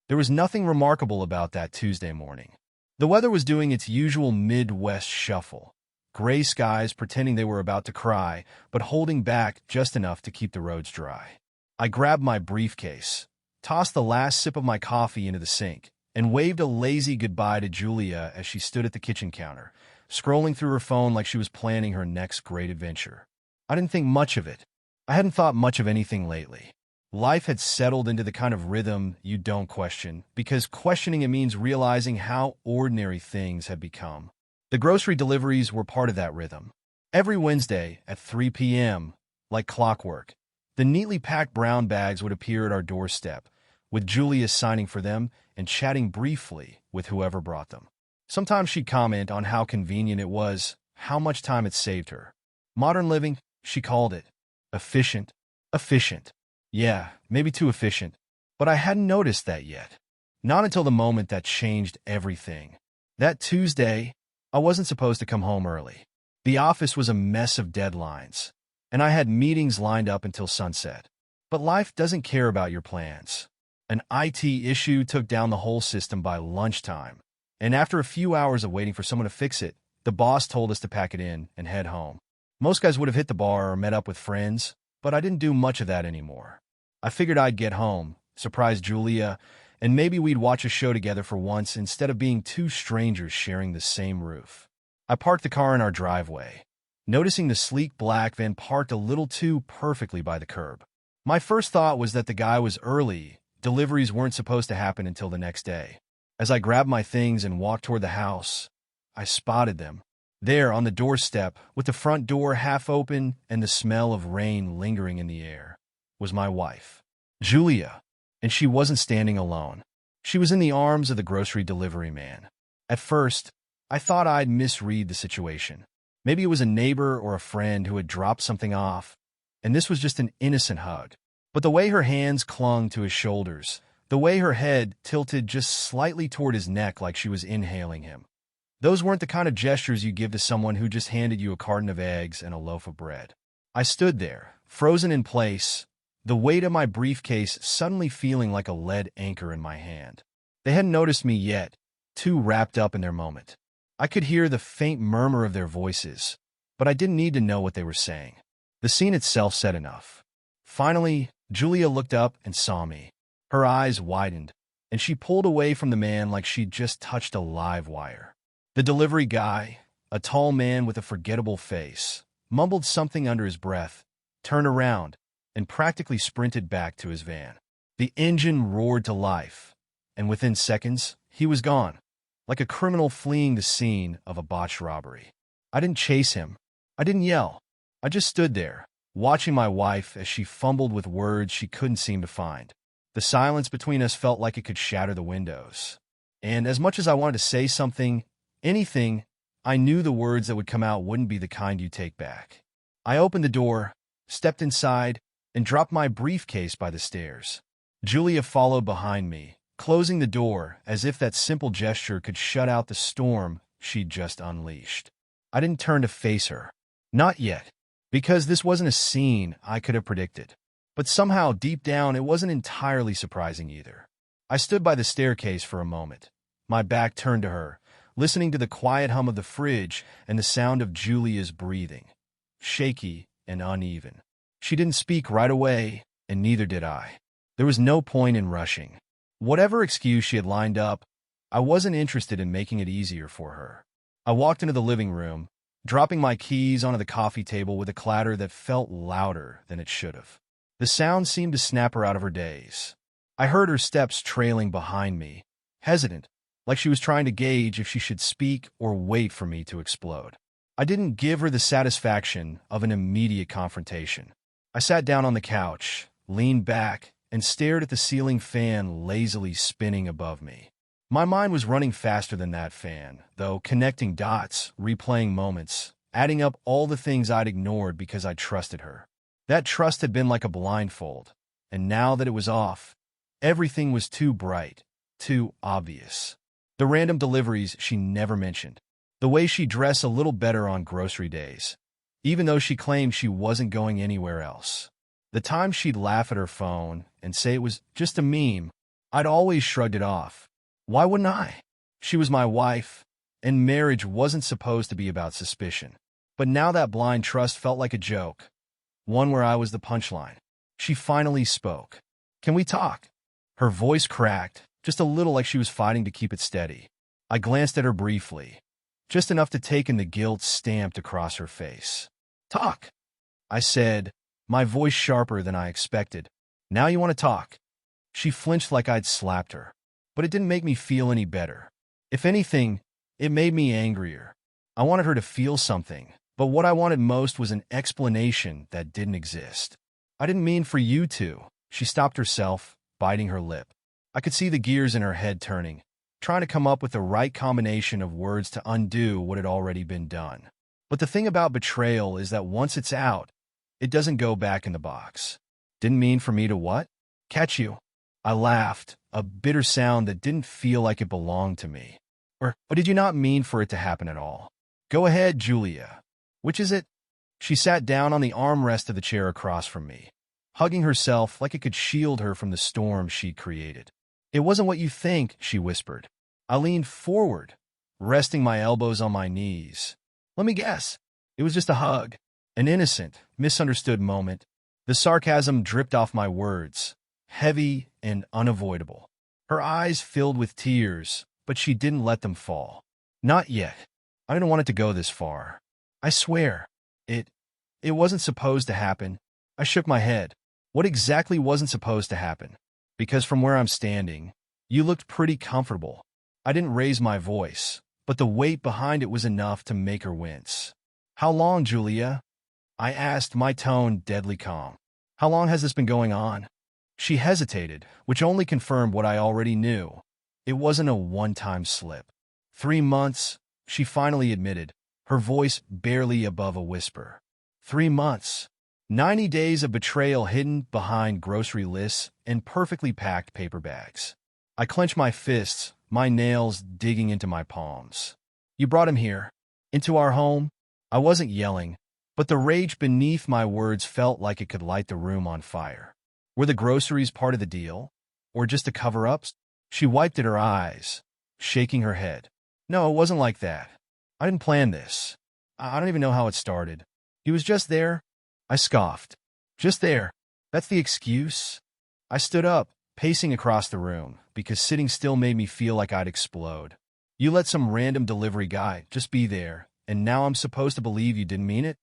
There was nothing remarkable about that Tuesday morning. The weather was doing its usual Midwest shuffle. Gray skies pretending they were about to cry, but holding back just enough to keep the roads dry. I grabbed my briefcase, tossed the last sip of my coffee into the sink, and waved a lazy goodbye to Julia as she stood at the kitchen counter, scrolling through her phone like she was planning her next great adventure. I didn't think much of it. I hadn't thought much of anything lately. Life had settled into the kind of rhythm you don't question, because questioning it means realizing how ordinary things had become. The grocery deliveries were part of that rhythm. Every Wednesday at 3 p.m., like clockwork, the neatly packed brown bags would appear at our doorstep, with Julia signing for them and chatting briefly with whoever brought them. Sometimes she'd comment on how convenient it was, how much time it saved her. Modern living, she called it. Efficient. Efficient. Yeah, maybe too efficient. But I hadn't noticed that yet. Not until the moment that changed everything. That Tuesday, I wasn't supposed to come home early. The office was a mess of deadlines, and I had meetings lined up until sunset. But life doesn't care about your plans. An IT issue took down the whole system by lunchtime, and after a few hours of waiting for someone to fix it, the boss told us to pack it in and head home. Most guys would have hit the bar or met up with friends, but I didn't do much of that anymore. I figured I'd get home, surprise Julia, and maybe we'd watch a show together for once instead of being two strangers sharing the same roof. I parked the car in our driveway, noticing the sleek black van parked a little too perfectly by the curb. My first thought was that the guy was early. Deliveries weren't supposed to happen until the next day. As I grabbed my things and walked toward the house, I spotted them. There on the doorstep, with the front door half open and the smell of rain lingering in the air, was my wife, Julia, and she wasn't standing alone. She was in the arms of the grocery delivery man. At first, I thought I'd misread the situation. Maybe it was a neighbor or a friend who had dropped something off, and this was just an innocent hug. But the way her hands clung to his shoulders, the way her head tilted just slightly toward his neck like she was inhaling him, those weren't the kind of gestures you give to someone who just handed you a carton of eggs and a loaf of bread. I stood there, frozen in place, the weight of my briefcase suddenly feeling like a lead anchor in my hand. They hadn't noticed me yet, too wrapped up in their moment. I could hear the faint murmur of their voices, but I didn't need to know what they were saying. The scene itself said enough. Finally, Julia looked up and saw me. Her eyes widened, and she pulled away from the man like she'd just touched a live wire. The delivery guy, a tall man with a forgettable face, mumbled something under his breath, turned around, and practically sprinted back to his van. The engine roared to life, and within seconds, he was gone, like a criminal fleeing the scene of a botched robbery. I didn't chase him. I didn't yell. I just stood there, watching my wife as she fumbled with words she couldn't seem to find. The silence between us felt like it could shatter the windows. And as much as I wanted to say something, anything, I knew the words that would come out wouldn't be the kind you take back. I opened the door, stepped inside, and dropped my briefcase by the stairs. Julia followed behind me, closing the door as if that simple gesture could shut out the storm she'd just unleashed. I didn't turn to face her. Not yet, because this wasn't a scene I could have predicted. But somehow, deep down, it wasn't entirely surprising either. I stood by the staircase for a moment, my back turned to her, listening to the quiet hum of the fridge and the sound of Julia's breathing, shaky and uneven. She didn't speak right away, and neither did I. There was no point in rushing. Whatever excuse she had lined up, I wasn't interested in making it easier for her. I walked into the living room, dropping my keys onto the coffee table with a clatter that felt louder than it should have. The sound seemed to snap her out of her daze. I heard her steps trailing behind me, hesitant, like she was trying to gauge if she should speak or wait for me to explode. I didn't give her the satisfaction of an immediate confrontation. I sat down on the couch, leaned back, and stared at the ceiling fan lazily spinning above me. My mind was running faster than that fan, though, connecting dots, replaying moments, adding up all the things I'd ignored because I trusted her. That trust had been like a blindfold, and now that it was off, everything was too bright, too obvious. The random deliveries she never mentioned. The way she dressed a little better on grocery days, even though she claimed she wasn't going anywhere else. The time she'd laugh at her phone and say it was just a meme, I'd always shrugged it off. Why wouldn't I? She was my wife, and marriage wasn't supposed to be about suspicion. But now that blind trust felt like a joke, one where I was the punchline. She finally spoke. Can we talk? Her voice cracked, just a little like she was fighting to keep it steady. I glanced at her briefly, just enough to take in the guilt stamped across her face. Talk, I said, my voice sharper than I expected. Now you want to talk? She flinched like I'd slapped her, but it didn't make me feel any better. If anything, it made me angrier. I wanted her to feel something, but what I wanted most was an explanation that didn't exist. I didn't mean for you to. She stopped herself, biting her lip. I could see the gears in her head turning, trying to come up with the right combination of words to undo what had already been done. But the thing about betrayal is that once it's out, it doesn't go back in the box. Didn't mean for me to what? Catch you. I laughed, a bitter sound that didn't feel like it belonged to me. Or did you not mean for it to happen at all? Go ahead, Julia. Which is it? She sat down on the armrest of the chair across from me, hugging herself like it could shield her from the storm she'd created. It wasn't what you think, she whispered. I leaned forward, resting my elbows on my knees. Let me guess. It was just a hug. An innocent, misunderstood moment. The sarcasm dripped off my words, heavy and unavoidable. Her eyes filled with tears, but she didn't let them fall. Not yet. I didn't want it to go this far. I swear. It wasn't supposed to happen. I shook my head. What exactly wasn't supposed to happen? Because from where I'm standing, you looked pretty comfortable. I didn't raise my voice, but the weight behind it was enough to make her wince. How long, Julia? I asked, my tone deadly calm. How long has this been going on? She hesitated, which only confirmed what I already knew. It wasn't a one-time slip. 3 months, she finally admitted, her voice barely above a whisper. 3 months. 90 days of betrayal hidden behind grocery lists and perfectly packed paper bags. I clenched my fists, my nails digging into my palms. You brought him here, into our home? I wasn't yelling, but the rage beneath my words felt like it could light the room on fire. Were the groceries part of the deal? Or just a cover-up? She wiped at her eyes, shaking her head. No, it wasn't like that. I didn't plan this. I don't even know how it started. He was just there. I scoffed. Just there. That's the excuse? I stood up, pacing across the room, because sitting still made me feel like I'd explode. You let some random delivery guy just be there, and now I'm supposed to believe you didn't mean it?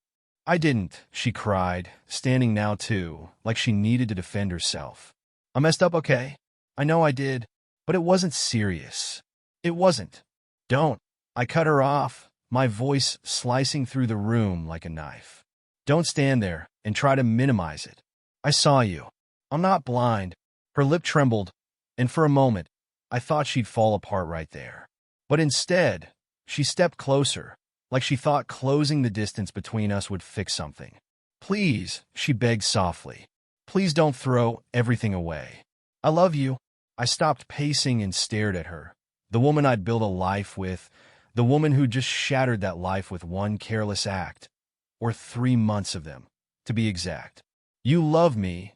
I didn't, she cried, standing now too, like she needed to defend herself. I messed up, okay? I know I did, but it wasn't serious. It wasn't. Don't. I cut her off, my voice slicing through the room like a knife. Don't stand there and try to minimize it. I saw you. I'm not blind. Her lip trembled, and for a moment, I thought she'd fall apart right there. But instead, she stepped closer, like she thought closing the distance between us would fix something. Please, she begged softly. Please don't throw everything away. I love you. I stopped pacing and stared at her. The woman I'd built a life with, the woman who just shattered that life with one careless act. Or 3 months of them, to be exact. You love me,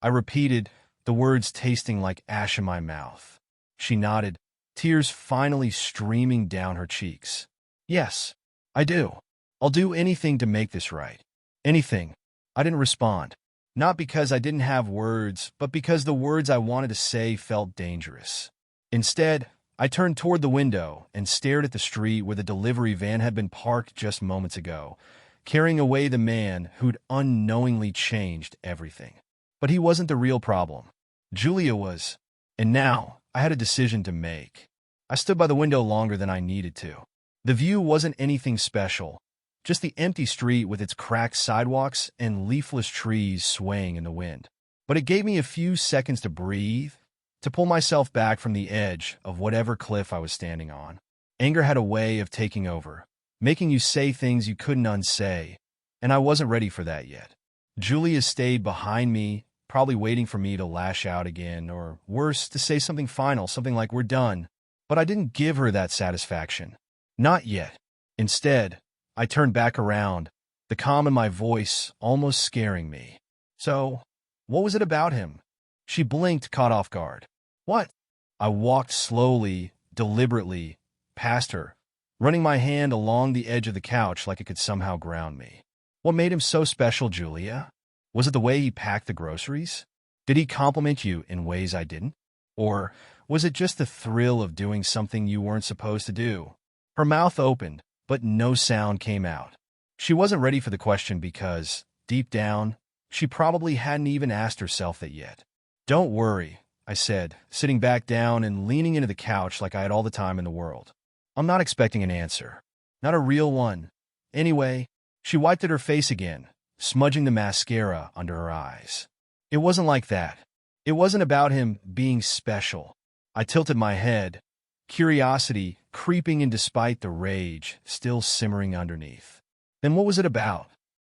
I repeated, the words tasting like ash in my mouth. She nodded, tears finally streaming down her cheeks. Yes, I do. I'll do anything to make this right. Anything. I didn't respond. Not because I didn't have words, but because the words I wanted to say felt dangerous. Instead, I turned toward the window and stared at the street where the delivery van had been parked just moments ago, carrying away the man who'd unknowingly changed everything. But he wasn't the real problem. Julia was. And now, I had a decision to make. I stood by the window longer than I needed to. The view wasn't anything special, just the empty street with its cracked sidewalks and leafless trees swaying in the wind. But it gave me a few seconds to breathe, to pull myself back from the edge of whatever cliff I was standing on. Anger had a way of taking over, making you say things you couldn't unsay, and I wasn't ready for that yet. Julia stayed behind me, probably waiting for me to lash out again, or worse, to say something final, something like, we're done. But I didn't give her that satisfaction. Not yet. Instead, I turned back around, the calm in my voice almost scaring me. So, what was it about him? She blinked, caught off guard. What? I walked slowly, deliberately, past her, running my hand along the edge of the couch like it could somehow ground me. What made him so special, Julia? Was it the way he packed the groceries? Did he compliment you in ways I didn't? Or was it just the thrill of doing something you weren't supposed to do? Her mouth opened, but no sound came out. She wasn't ready for the question because, deep down, she probably hadn't even asked herself that yet. Don't worry, I said, sitting back down and leaning into the couch like I had all the time in the world. I'm not expecting an answer. Not a real one. Anyway, she wiped at her face again, smudging the mascara under her eyes. It wasn't like that. It wasn't about him being special. I tilted my head, curiosity creeping in despite the rage still simmering underneath. Then what was it about?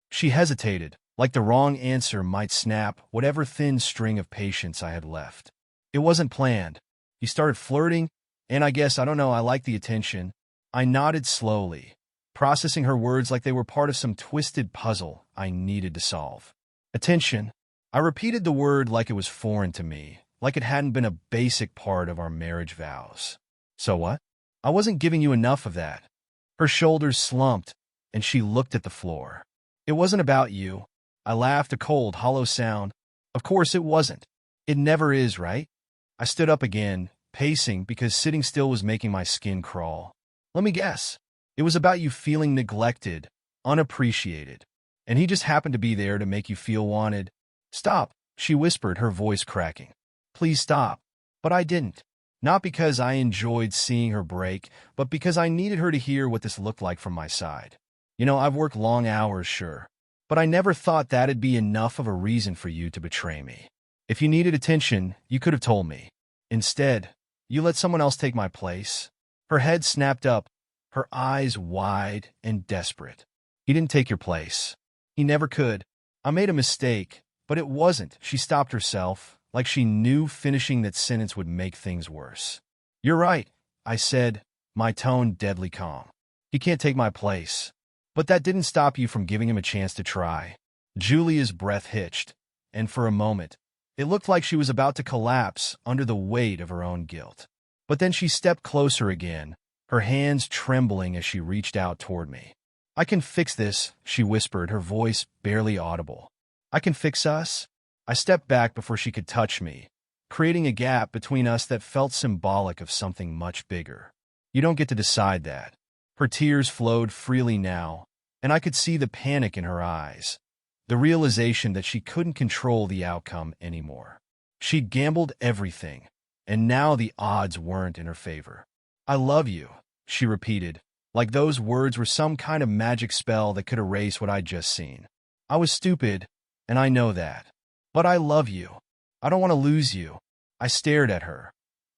She hesitated, like the wrong answer might snap whatever thin string of patience I had left. It wasn't planned. He started flirting, and I guess, I don't know, I liked the attention. I nodded slowly, processing her words like they were part of some twisted puzzle I needed to solve. Attention. I repeated the word like it was foreign to me, like it hadn't been a basic part of our marriage vows. So what? I wasn't giving you enough of that. Her shoulders slumped, and she looked at the floor. It wasn't about you. I laughed, a cold, hollow sound. Of course it wasn't. It never is, right? I stood up again, pacing because sitting still was making my skin crawl. Let me guess. It was about you feeling neglected, unappreciated. And he just happened to be there to make you feel wanted. Stop, she whispered, her voice cracking. Please stop. But I didn't. Not because I enjoyed seeing her break, but because I needed her to hear what this looked like from my side. You know, I've worked long hours, sure. But I never thought that'd be enough of a reason for you to betray me. If you needed attention, you could have told me. Instead, you let someone else take my place. Her head snapped up, her eyes wide and desperate. He didn't take your place. He never could. I made a mistake, but it wasn't. She stopped herself, like she knew finishing that sentence would make things worse. You're right, I said, my tone deadly calm. He can't take my place. But that didn't stop you from giving him a chance to try. Julia's breath hitched, and for a moment, it looked like she was about to collapse under the weight of her own guilt. But then she stepped closer again, her hands trembling as she reached out toward me. I can fix this, she whispered, her voice barely audible. I can fix us? I stepped back before she could touch me, creating a gap between us that felt symbolic of something much bigger. You don't get to decide that. Her tears flowed freely now, and I could see the panic in her eyes, the realization that she couldn't control the outcome anymore. She'd gambled everything, and now the odds weren't in her favor. I love you, she repeated, like those words were some kind of magic spell that could erase what I'd just seen. I was stupid, and I know that. But I love you. I don't want to lose you. I stared at her,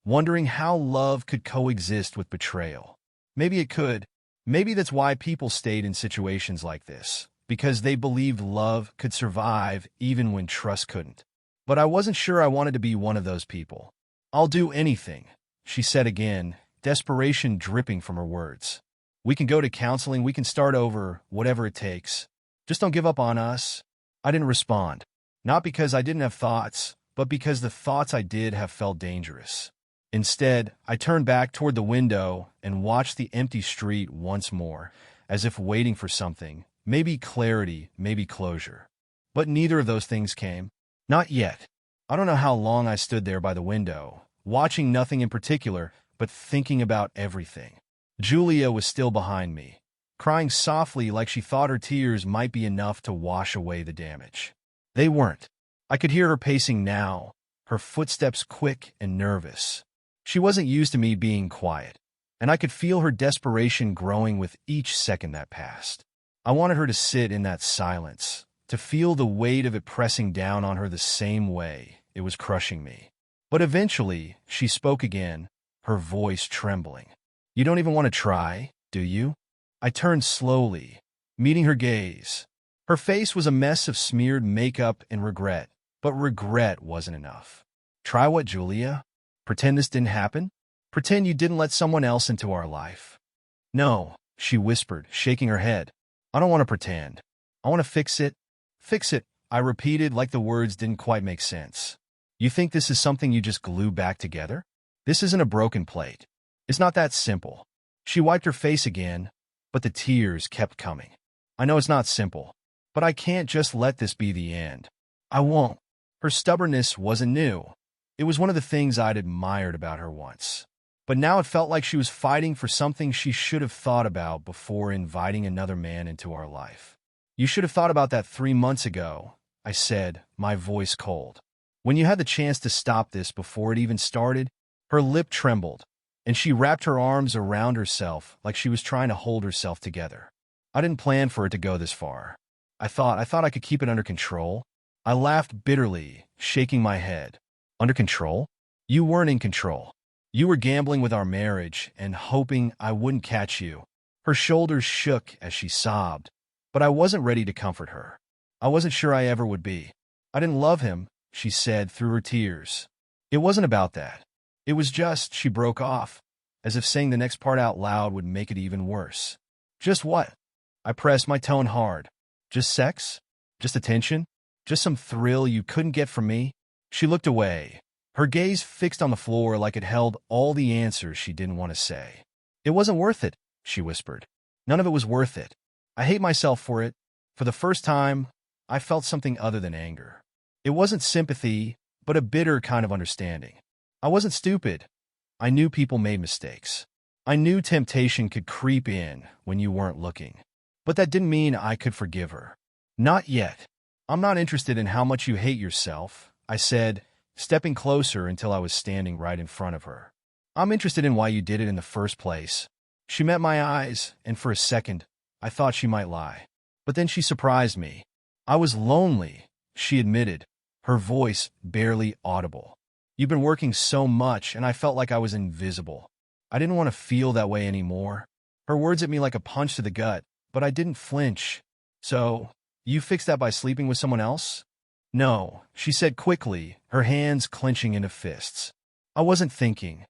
wondering how love could coexist with betrayal. Maybe it could. Maybe that's why people stayed in situations like this, because they believed love could survive even when trust couldn't. But I wasn't sure I wanted to be one of those people. I'll do anything, she said again, desperation dripping from her words. We can go to counseling, we can start over, whatever it takes. Just don't give up on us. I didn't respond. Not because I didn't have thoughts, but because the thoughts I did have felt dangerous. Instead, I turned back toward the window and watched the empty street once more, as if waiting for something, maybe clarity, maybe closure. But neither of those things came. Not yet. I don't know how long I stood there by the window, watching nothing in particular, but thinking about everything. Julia was still behind me, crying softly like she thought her tears might be enough to wash away the damage. They weren't. I could hear her pacing now, her footsteps quick and nervous. She wasn't used to me being quiet, and I could feel her desperation growing with each second that passed. I wanted her to sit in that silence, to feel the weight of it pressing down on her the same way it was crushing me. But eventually, she spoke again, her voice trembling. You don't even want to try, do you? I turned slowly, meeting her gaze. Her face was a mess of smeared makeup and regret, but regret wasn't enough. Try what, Julia? Pretend this didn't happen? Pretend you didn't let someone else into our life? No, she whispered, shaking her head. I don't want to pretend. I want to fix it. Fix it, I repeated like the words didn't quite make sense. You think this is something you just glue back together? This isn't a broken plate. It's not that simple. She wiped her face again, but the tears kept coming. I know it's not simple, but I can't just let this be the end. I won't. Her stubbornness wasn't new. It was one of the things I'd admired about her once. But now it felt like she was fighting for something she should have thought about before inviting another man into our life. You should have thought about that 3 months ago, I said, my voice cold. When you had the chance to stop this before it even started, her lip trembled, and she wrapped her arms around herself like she was trying to hold herself together. I didn't plan for it to go this far. I thought I could keep it under control. I laughed bitterly, shaking my head. Under control? You weren't in control. You were gambling with our marriage and hoping I wouldn't catch you. Her shoulders shook as she sobbed, but I wasn't ready to comfort her. I wasn't sure I ever would be. I didn't love him, she said through her tears. It wasn't about that. It was just, she broke off, as if saying the next part out loud would make it even worse. Just what? I pressed my tone hard. Just sex? Just attention? Just some thrill you couldn't get from me? She looked away, her gaze fixed on the floor like it held all the answers she didn't want to say. It wasn't worth it, she whispered. None of it was worth it. I hate myself for it. For the first time, I felt something other than anger. It wasn't sympathy, but a bitter kind of understanding. I wasn't stupid. I knew people made mistakes. I knew temptation could creep in when you weren't looking. But that didn't mean I could forgive her. Not yet. I'm not interested in how much you hate yourself, I said, stepping closer until I was standing right in front of her. I'm interested in why you did it in the first place. She met my eyes, and for a second, I thought she might lie. But then she surprised me. I was lonely, she admitted, her voice barely audible. You've been working so much, and I felt like I was invisible. I didn't want to feel that way anymore. Her words hit me like a punch to the gut, but I didn't flinch. So, you fixed that by sleeping with someone else? No, she said quickly, her hands clenching into fists. I wasn't thinking.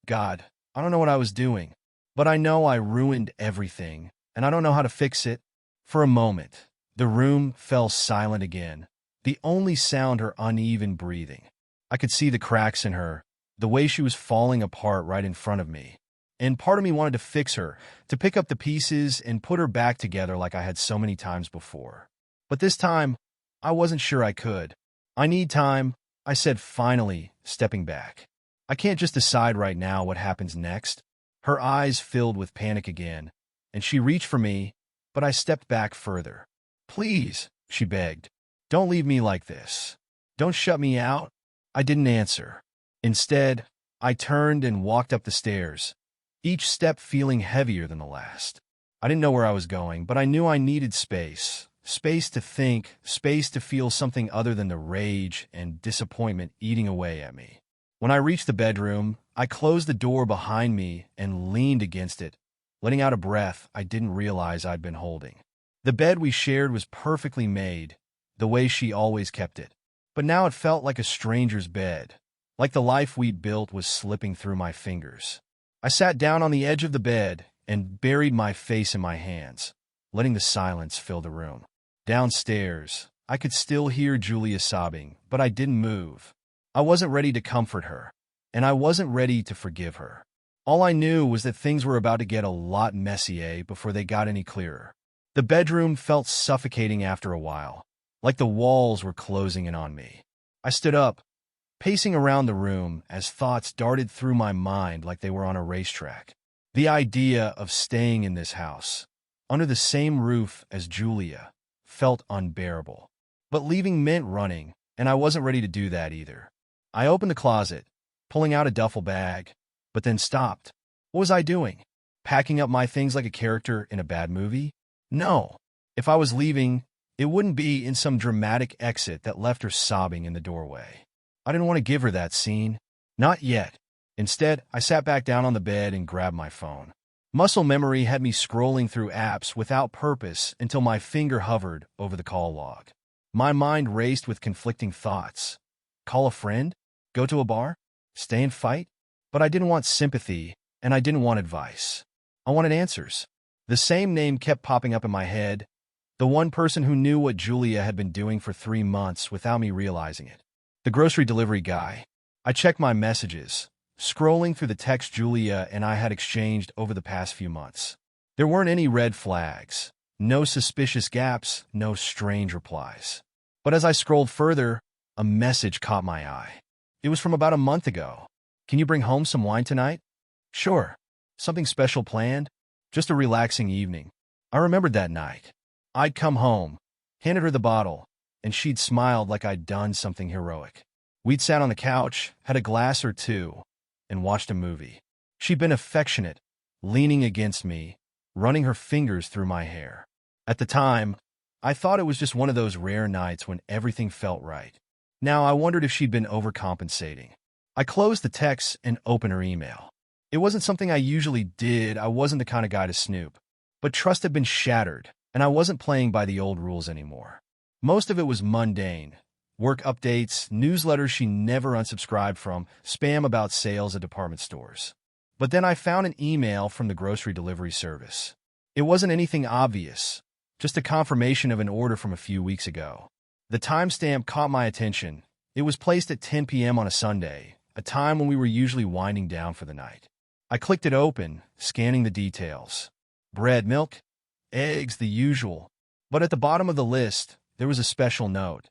God, I don't know what I was doing. But I know I ruined everything, and I don't know how to fix it. For a moment, the room fell silent again, the only sound her uneven breathing. I could see the cracks in her, the way she was falling apart right in front of me. And part of me wanted to fix her, to pick up the pieces and put her back together like I had so many times before. But this time, I wasn't sure I could. I need time, I said finally, stepping back. I can't just decide right now what happens next. Her eyes filled with panic again, and she reached for me, but I stepped back further. Please, she begged. Don't leave me like this. Don't shut me out. I didn't answer. Instead, I turned and walked up the stairs, each step feeling heavier than the last. I didn't know where I was going, but I knew I needed space. Space to think, space to feel something other than the rage and disappointment eating away at me. When I reached the bedroom, I closed the door behind me and leaned against it, letting out a breath I didn't realize I'd been holding. The bed we shared was perfectly made, the way she always kept it. But now it felt like a stranger's bed, like the life we'd built was slipping through my fingers. I sat down on the edge of the bed and buried my face in my hands, letting the silence fill the room. Downstairs, I could still hear Julia sobbing, but I didn't move. I wasn't ready to comfort her, and I wasn't ready to forgive her. All I knew was that things were about to get a lot messier before they got any clearer. The bedroom felt suffocating after a while, like the walls were closing in on me. I stood up, pacing around the room as thoughts darted through my mind like they were on a racetrack. The idea of staying in this house, under the same roof as Julia, felt unbearable. But leaving meant running, and I wasn't ready to do that either. I opened the closet, pulling out a duffel bag, but then stopped. What was I doing? Packing up my things like a character in a bad movie? No. If I was leaving, it wouldn't be in some dramatic exit that left her sobbing in the doorway. I didn't want to give her that scene. Not yet. Instead, I sat back down on the bed and grabbed my phone. Muscle memory had me scrolling through apps without purpose until my finger hovered over the call log. My mind raced with conflicting thoughts. Call a friend? Go to a bar? Stay and fight? But I didn't want sympathy, and I didn't want advice. I wanted answers. The same name kept popping up in my head, the one person who knew what Julia had been doing for 3 months without me realizing it. The grocery delivery guy. I checked my messages, scrolling through the text Julia and I had exchanged over the past few months. There weren't any red flags, no suspicious gaps, no strange replies. But as I scrolled further, a message caught my eye. It was from about a month ago. Can you bring home some wine tonight? Sure. Something special planned? Just a relaxing evening. I remembered that night. I'd come home, handed her the bottle, and she'd smiled like I'd done something heroic. We'd sat on the couch, had a glass or two, and watched a movie. She'd been affectionate, leaning against me, running her fingers through my hair. At the time, I thought it was just one of those rare nights when everything felt right. Now I wondered if she'd been overcompensating. I closed the text and opened her email. It wasn't something I usually did. I wasn't the kind of guy to snoop. But trust had been shattered, and I wasn't playing by the old rules anymore. Most of it was mundane. Work updates, newsletters she never unsubscribed from, spam about sales at department stores. But then I found an email from the grocery delivery service. It wasn't anything obvious, just a confirmation of an order from a few weeks ago. The timestamp caught my attention. It was placed at 10 p.m. on a Sunday, a time when we were usually winding down for the night. I clicked it open, scanning the details. Bread, milk, eggs, the usual. But at the bottom of the list, there was a special note.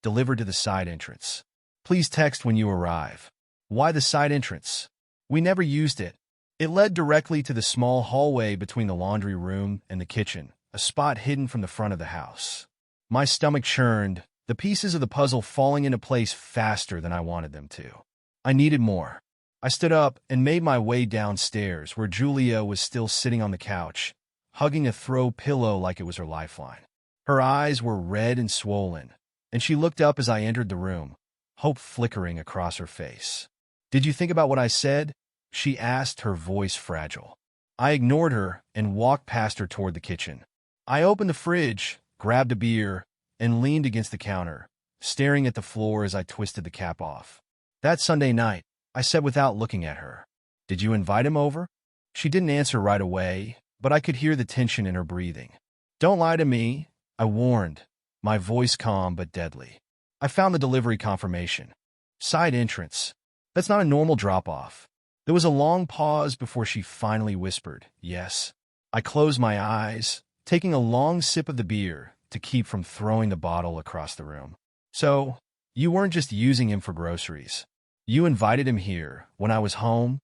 Delivered to the side entrance. Please text when you arrive. Why the side entrance? We never used it. It led directly to the small hallway between the laundry room and the kitchen, a spot hidden from the front of the house. My stomach churned, the pieces of the puzzle falling into place faster than I wanted them to. I needed more. I stood up and made my way downstairs where Julia was still sitting on the couch, hugging a throw pillow like it was her lifeline. Her eyes were red and swollen, and she looked up as I entered the room, hope flickering across her face. Did you think about what I said? She asked, her voice fragile. I ignored her and walked past her toward the kitchen. I opened the fridge, grabbed a beer, and leaned against the counter, staring at the floor as I twisted the cap off. That Sunday night, I said without looking at her, "Did you invite him over?" She didn't answer right away, but I could hear the tension in her breathing. "Don't lie to me," I warned, my voice calm but deadly. I found the delivery confirmation. Side entrance. That's not a normal drop-off. There was a long pause before she finally whispered, "Yes." I closed my eyes, taking a long sip of the beer to keep from throwing the bottle across the room. "So, you weren't just using him for groceries. You invited him here when I was home,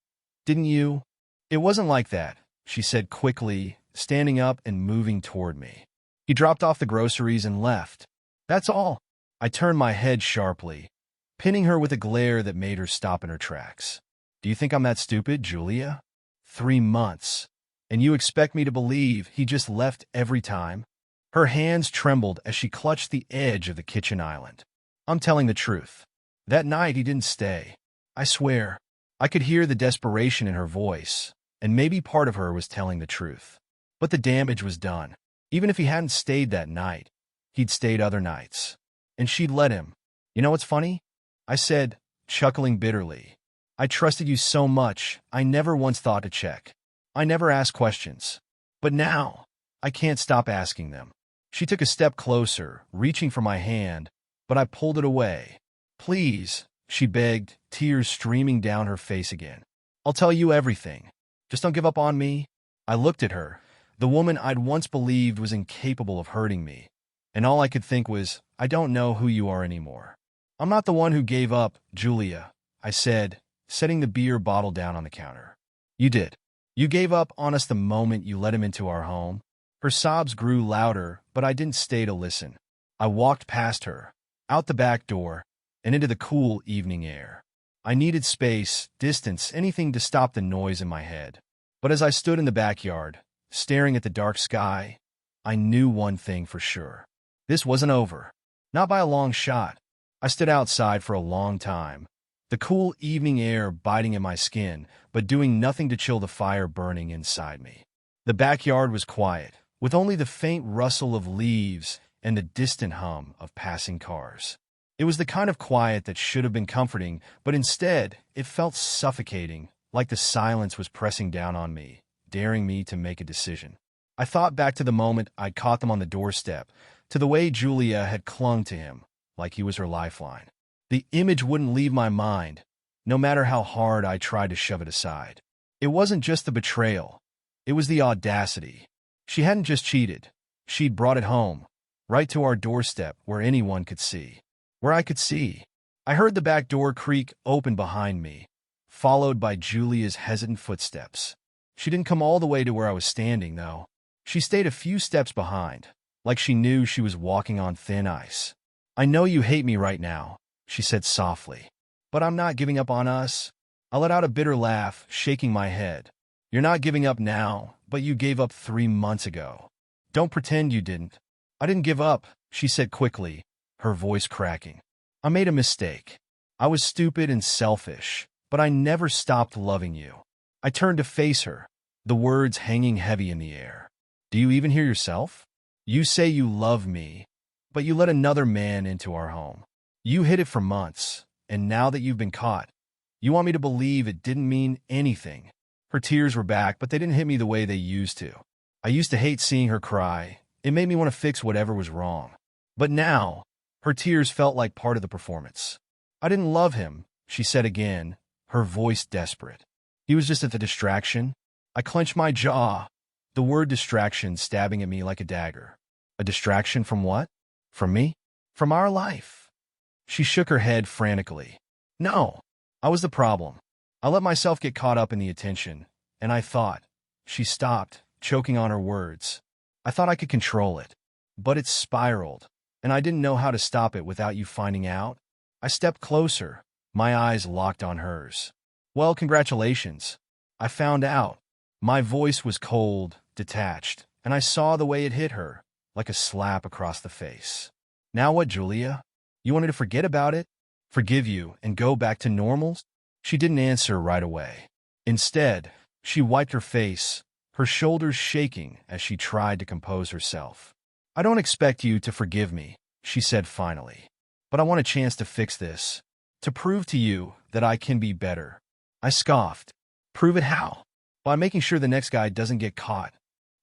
didn't you?" "It wasn't like that," she said quickly, standing up and moving toward me. "He dropped off the groceries and left. That's all." I turned my head sharply, pinning her with a glare that made her stop in her tracks. "Do you think I'm that stupid, Julia? 3 months. And you expect me to believe he just left every time?" Her hands trembled as she clutched the edge of the kitchen island. "I'm telling the truth. That night he didn't stay. I swear." I could hear the desperation in her voice, and maybe part of her was telling the truth. But the damage was done. Even if he hadn't stayed that night, he'd stayed other nights. And she'd let him. "You know what's funny?" I said, chuckling bitterly. "I trusted you so much, I never once thought to check. I never asked questions. But now, I can't stop asking them." She took a step closer, reaching for my hand, but I pulled it away. "Please," she begged, tears streaming down her face again. "I'll tell you everything. Just don't give up on me." I looked at her, the woman I'd once believed was incapable of hurting me, and all I could think was, "I don't know who you are anymore." "I'm not the one who gave up, Julia," I said, setting the beer bottle down on the counter. "You did. You gave up on us the moment you let him into our home." Her sobs grew louder, but I didn't stay to listen. I walked past her, out the back door, and into the cool evening air. I needed space, distance, anything to stop the noise in my head. But as I stood in the backyard, staring at the dark sky, I knew one thing for sure. This wasn't over. Not by a long shot. I stood outside for a long time, the cool evening air biting at my skin, but doing nothing to chill the fire burning inside me. The backyard was quiet, with only the faint rustle of leaves and the distant hum of passing cars. It was the kind of quiet that should have been comforting, but instead, it felt suffocating, like the silence was pressing down on me, daring me to make a decision. I thought back to the moment I'd caught them on the doorstep, to the way Julia had clung to him, like he was her lifeline. The image wouldn't leave my mind, no matter how hard I tried to shove it aside. It wasn't just the betrayal. It was the audacity. She hadn't just cheated. She'd brought it home, right to our doorstep where anyone could see. Where I could see. I heard the back door creak open behind me, followed by Julia's hesitant footsteps. She didn't come all the way to where I was standing, though. She stayed a few steps behind, like she knew she was walking on thin ice. "I know you hate me right now," she said softly, "but I'm not giving up on us." I let out a bitter laugh, shaking my head. "You're not giving up now, but you gave up 3 months ago. Don't pretend you didn't." "I didn't give up," she said quickly, her voice cracking. "I made a mistake. I was stupid and selfish, but I never stopped loving you." I turned to face her, the words hanging heavy in the air. "Do you even hear yourself? You say you love me, but you let another man into our home. You hid it for months, and now that you've been caught, you want me to believe it didn't mean anything." Her tears were back, but they didn't hit me the way they used to. I used to hate seeing her cry. It made me want to fix whatever was wrong. But now, her tears felt like part of the performance. "I didn't love him," she said again, her voice desperate. "He was just a distraction." I clenched my jaw, the word distraction stabbing at me like a dagger. A distraction from what? From me? From our life? She shook her head frantically. "No, I was the problem. I let myself get caught up in the attention, and I thought." She stopped, choking on her words. "I thought I could control it, but it spiraled, and I didn't know how to stop it without you finding out." I stepped closer, my eyes locked on hers. "Well, congratulations. I found out." My voice was cold, detached, and I saw the way it hit her, like a slap across the face. "Now what, Julia? You wanted to forget about it? Forgive you and go back to normal?" She didn't answer right away. Instead, she wiped her face, her shoulders shaking as she tried to compose herself. "I don't expect you to forgive me," she said finally. "But I want a chance to fix this, to prove to you that I can be better." I scoffed. "Prove it how?" "By making sure the next guy doesn't get caught."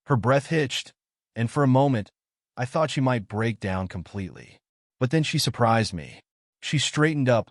Her breath hitched, and for a moment, I thought she might break down completely. But then she surprised me. She straightened up,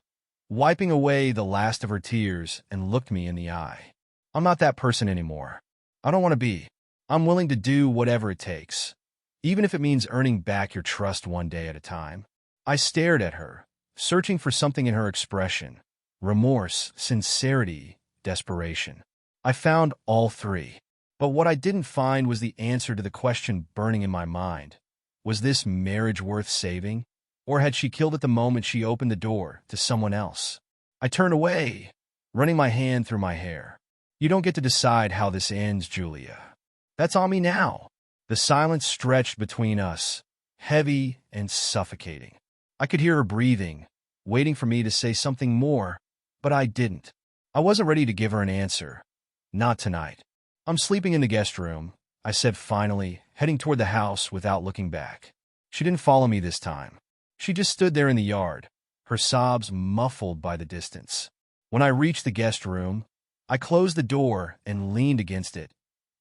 wiping away the last of her tears, and looked me in the eye. "I'm not that person anymore. I don't want to be. I'm willing to do whatever it takes, even if it means earning back your trust one day at a time." I stared at her, searching for something in her expression. Remorse, sincerity, desperation. I found all three. But what I didn't find was the answer to the question burning in my mind. Was this marriage worth saving? Or had she killed it the moment she opened the door to someone else? I turned away, running my hand through my hair. "You don't get to decide how this ends, Julia. That's on me now." The silence stretched between us, heavy and suffocating. I could hear her breathing, waiting for me to say something more, but I didn't. I wasn't ready to give her an answer. Not tonight. "I'm sleeping in the guest room," I said finally, heading toward the house without looking back. She didn't follow me this time. She just stood there in the yard, her sobs muffled by the distance. When I reached the guest room, I closed the door and leaned against it,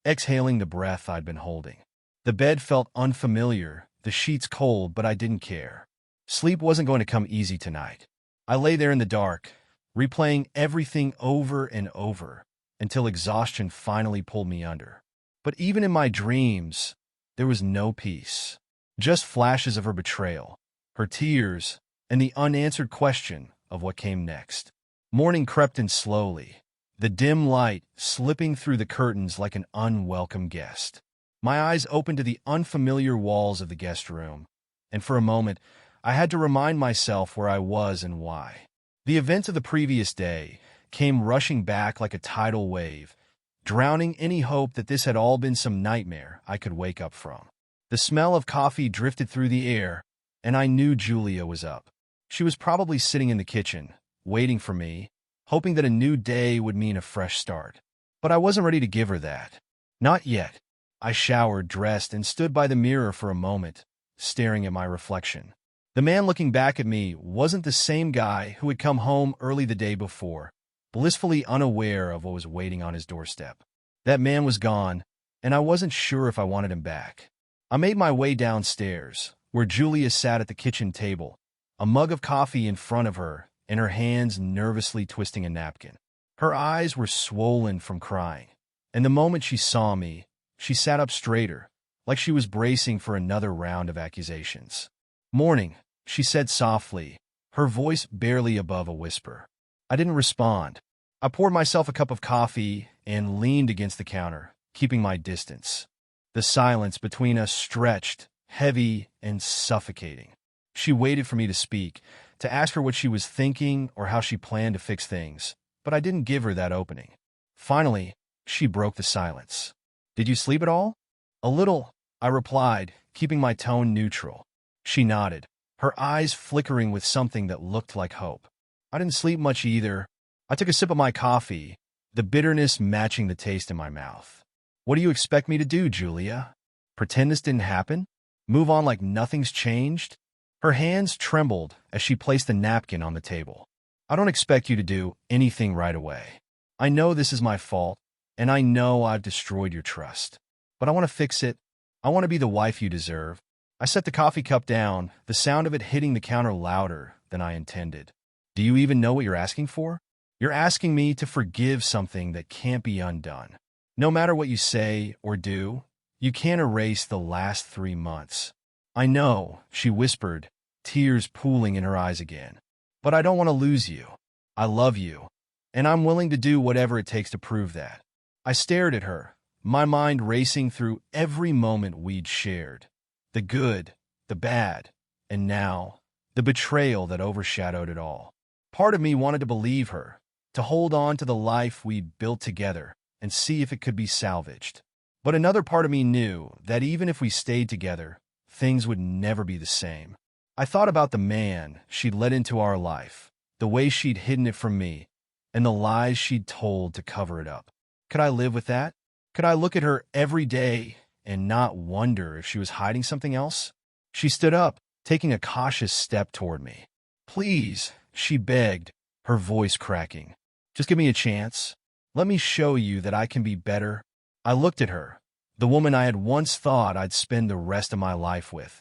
exhaling the breath I'd been holding. The bed felt unfamiliar, the sheets cold, but I didn't care. Sleep wasn't going to come easy tonight. I lay there in the dark, replaying everything over and over, until exhaustion finally pulled me under. But even in my dreams, there was no peace. Just flashes of her betrayal, her tears, and the unanswered question of what came next. Morning crept in slowly, the dim light slipping through the curtains like an unwelcome guest. My eyes opened to the unfamiliar walls of the guest room, and for a moment, I had to remind myself where I was and why. The events of the previous day came rushing back like a tidal wave, drowning any hope that this had all been some nightmare I could wake up from. The smell of coffee drifted through the air, and I knew Julia was up. She was probably sitting in the kitchen, waiting for me, hoping that a new day would mean a fresh start. But I wasn't ready to give her that. Not yet. I showered, dressed, and stood by the mirror for a moment, staring at my reflection. The man looking back at me wasn't the same guy who had come home early the day before, blissfully unaware of what was waiting on his doorstep. That man was gone, and I wasn't sure if I wanted him back. I made my way downstairs, where Julia sat at the kitchen table, a mug of coffee in front of her, and her hands nervously twisting a napkin. Her eyes were swollen from crying, and the moment she saw me, she sat up straighter, like she was bracing for another round of accusations. "Morning," she said softly, her voice barely above a whisper. I didn't respond. I poured myself a cup of coffee and leaned against the counter, keeping my distance. The silence between us stretched, heavy and suffocating. She waited for me to speak, to ask her what she was thinking or how she planned to fix things, but I didn't give her that opening. Finally, she broke the silence. "Did you sleep at all?" "A little," I replied, keeping my tone neutral. She nodded, her eyes flickering with something that looked like hope. "I didn't sleep much either." I took a sip of my coffee, the bitterness matching the taste in my mouth. "What do you expect me to do, Julia? Pretend this didn't happen? Move on like nothing's changed?" Her hands trembled as she placed the napkin on the table. "I don't expect you to do anything right away. I know this is my fault, and I know I've destroyed your trust. But I want to fix it. I want to be the wife you deserve." I set the coffee cup down, the sound of it hitting the counter louder than I intended. "Do you even know what you're asking for? You're asking me to forgive something that can't be undone. No matter what you say or do, you can't erase the last 3 months." "I know," she whispered, tears pooling in her eyes again. "But I don't want to lose you. I love you, and I'm willing to do whatever it takes to prove that." I stared at her, my mind racing through every moment we'd shared. The good, the bad, and now, the betrayal that overshadowed it all. Part of me wanted to believe her, to hold on to the life we'd built together and see if it could be salvaged. But another part of me knew that even if we stayed together, things would never be the same. I thought about the man she'd let into our life, the way she'd hidden it from me, and the lies she'd told to cover it up. Could I live with that? Could I look at her every day and not wonder if she was hiding something else? She stood up, taking a cautious step toward me. "Please," she begged, her voice cracking. "Just give me a chance. Let me show you that I can be better." I looked at her, the woman I had once thought I'd spend the rest of my life with,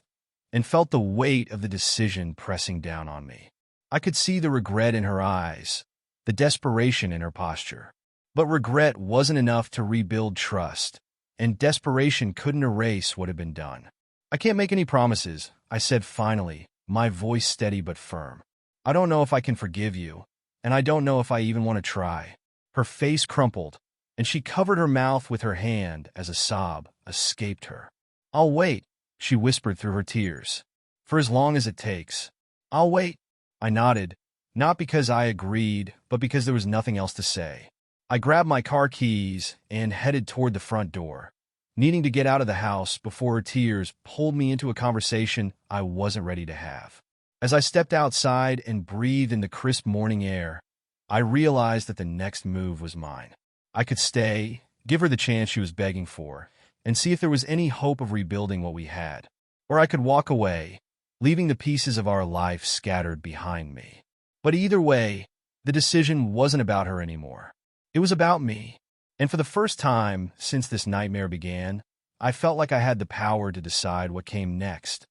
and felt the weight of the decision pressing down on me. I could see the regret in her eyes, the desperation in her posture. But regret wasn't enough to rebuild trust, and desperation couldn't erase what had been done. "I can't make any promises," I said finally, my voice steady but firm. "I don't know if I can forgive you, and I don't know if I even want to try." Her face crumpled, and she covered her mouth with her hand as a sob escaped her. "I'll wait," she whispered through her tears. "For as long as it takes. I'll wait." I nodded, not because I agreed, but because there was nothing else to say. I grabbed my car keys and headed toward the front door, needing to get out of the house before her tears pulled me into a conversation I wasn't ready to have. As I stepped outside and breathed in the crisp morning air, I realized that the next move was mine. I could stay, give her the chance she was begging for, and see if there was any hope of rebuilding what we had. Or I could walk away, leaving the pieces of our life scattered behind me. But either way, the decision wasn't about her anymore. It was about me. And for the first time since this nightmare began, I felt like I had the power to decide what came next.